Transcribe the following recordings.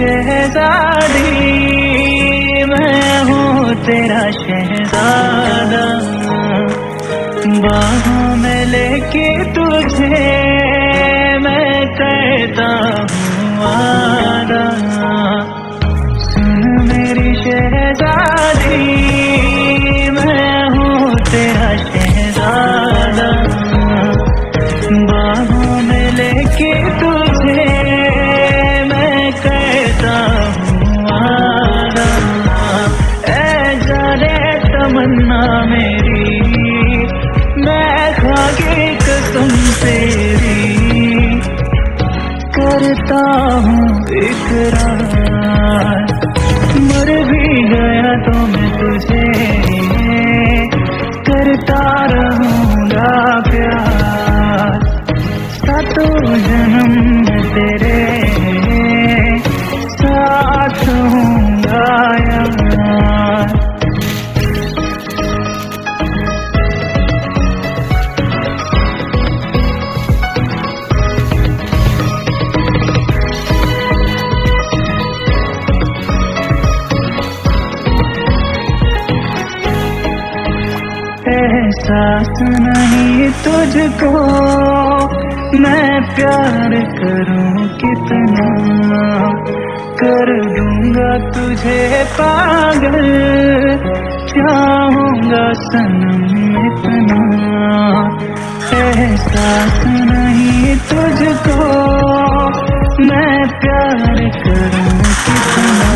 शहजादी, मैं हूँ तेरा शहजादा। बाहों में लेके तुझे मैं करता हूँ वादा। सुन मेरी शहजादी, मैं हूँ तेरा शहजादा। बाहों में लेके तुझे मैं करता हूँ वादा। ऐ जाने तमन्ना मेरी, मैं खाके कसम तेरी करता हूँ इकरार। मर भी गया तो मैं तुझे करता रहूँगा प्यार। सातों जन्म में तेरे साथ हूँगा यार। एहसास नहीं तुझको मैं प्यार करूं कितना, कर दूंगा तुझे पागल, चाहूंगा सनम इतना। एहसास नहीं तुझको मैं प्यार करूं कितना,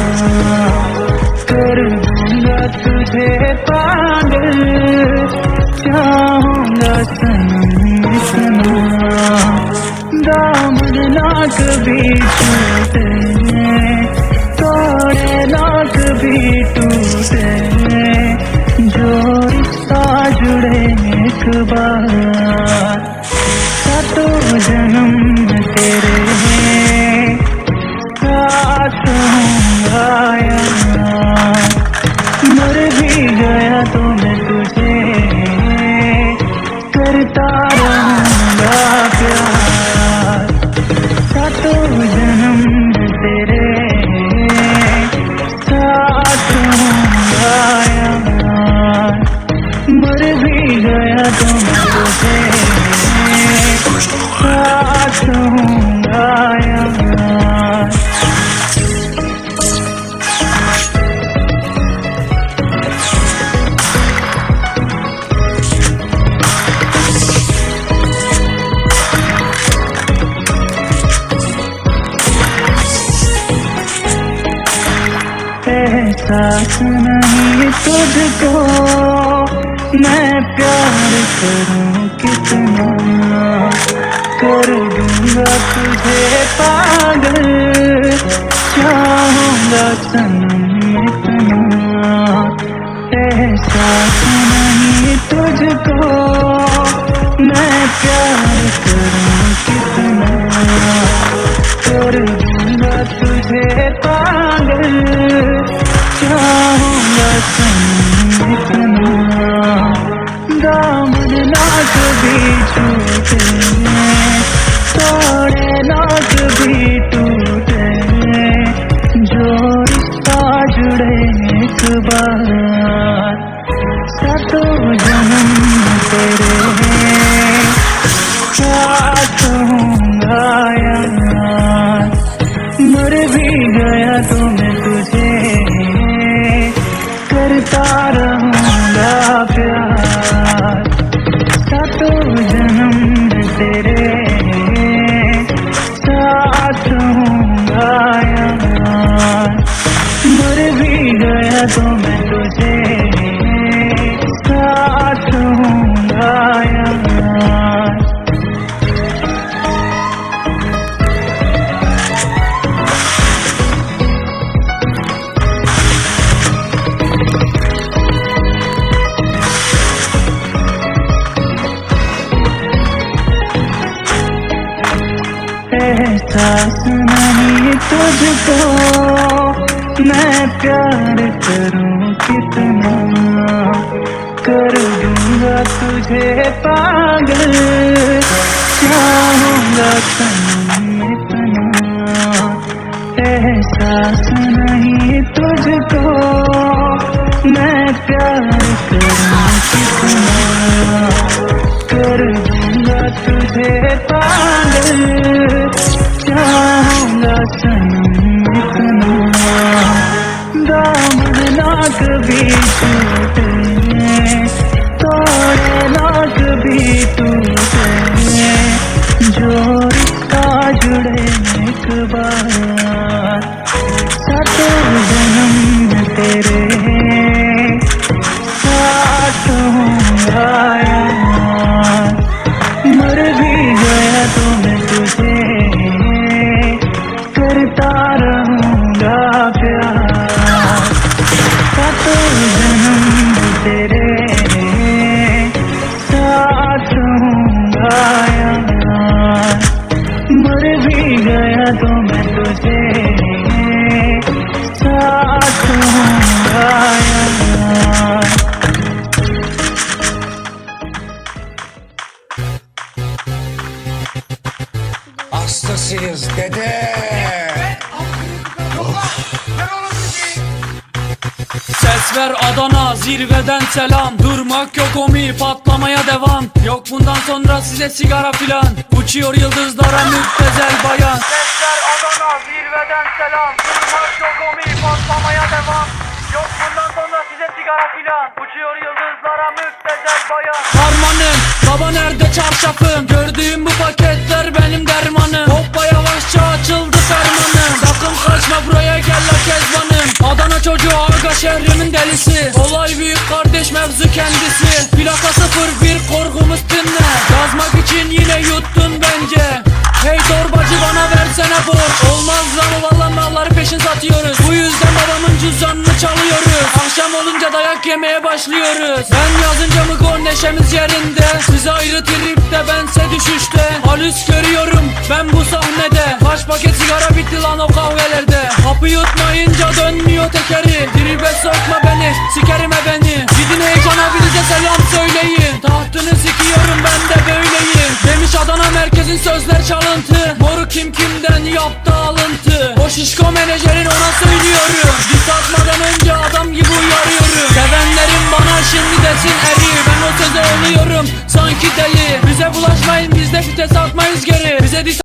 कर दूंगा तुझे पागल, चाहूंगा सनम इतना। दामन ना कभी छूटे, तोड़े ना कभी टूटे, जो रिश्ता जुड़े एक बार। सातों जन्म तेरे साथ हूँगा यार। मर भी गया तो मैं तुझे करता रहूँगा प्यार। सातों जन्म तेरे साथ हूँगा यार। मर भी गया तो मैं तुझे साथ हूँगा यार। एहसास नहीं तुझको मैं प्यार करूं कितना, कर दूंगा तुझे पागल, चाहूंगा सनम इतना। एहसास नहीं तुझको मैं प्यार करूं कितना, कर दूंगा तुझे पागल, चाहूंगा सनम इतना। दामन ना कभी छूटे, तोड़े ना कभी टूटे, जो रिश्ता जुड़े एक बार। सातों जन्म तेरे साथ हूँगा यार। मर भी गया तो मैं तुझे करता रहूँगा प्यार। सातों जन्म तेरे साथ हूँगा यार। मर भी गया तो मैं तुझे साथ हूँगा यार। एहसास नहीं तुझको मैं प्यार करूं कितना, कर दूंगा तुझे पागल, चाहूंगा सनम इतना। एहसास बनाऊंगा तुझे पागल, चाहूंगा सनम इतना, दामन ना कभी टूटे, तोड़े ना कभी टूटे, जो रिश्ता जुड़े एक बार, सातों जन्म तेरे साथ होऊंगा यार। मर भी गया तो मैं तुझे करता रहूंगा प्यार, सातों जन्म तेरे साथ होऊंगा यार। मर भी गया तो मैं तुझे साथ होऊंगा यार। Hastasıyız dede. Ses ver Adana, zirveden selam. Durmak yok omi, patlamaya devam. Yok bundan sonra size sigara filan. Uçuyor yıldızlara müptezel bayan. Ses ver Adana, zirveden selam. Durmak yok omi, patlamaya devam. Yok bundan sonra size sigara filan. Uçuyor yıldızlara müptezel bayan. Harmanım, baba nerede çarşafım? Gördüğüm bu paketler benim dermanım. Hoppa yavaşça açıldı fermanım. Sakın kaçma buraya gel la kezbanım. Adana çocuğu aga şehrimin delisi. Olay büyük kardeş mevzu kendisi. Plaka 01 korkumuz dinle. Yazmak için yine yuttun bence. Hey torbacı bana versene borç. Olmaz lan valla malları peşin satıyoruz. Bu yüzden babamın cüzdanını çalıyoruz. Akşam olunca dayak yemeye başlıyoruz. Ben yazınca mı gol neşemiz yerinde. Siz ayrı tripte bense düşüşte. Halüs görüyorum ben bu sahnede. Kaç paket sigara bitti lan o kahvelerde. Hapı yutmayınca dönmüyor tekeri. Tribe sokma beni sikerim beni. Gidin heyecana bize selam söyleyin. Tahtını sikiyorum ben de böyleyim. Demiş Adana merkezin sözler çalıntı. Moru kim kimden yaptı alıntı. O şişko menajerin ona söylüyorum. Git atmadan önce adam gibi uyarıyorum. Sevenlerim bana şimdi desin eri. Ben o söze oluyorum sanki deli. Bize bulaşmayın biz de vites atmayız geri. Bize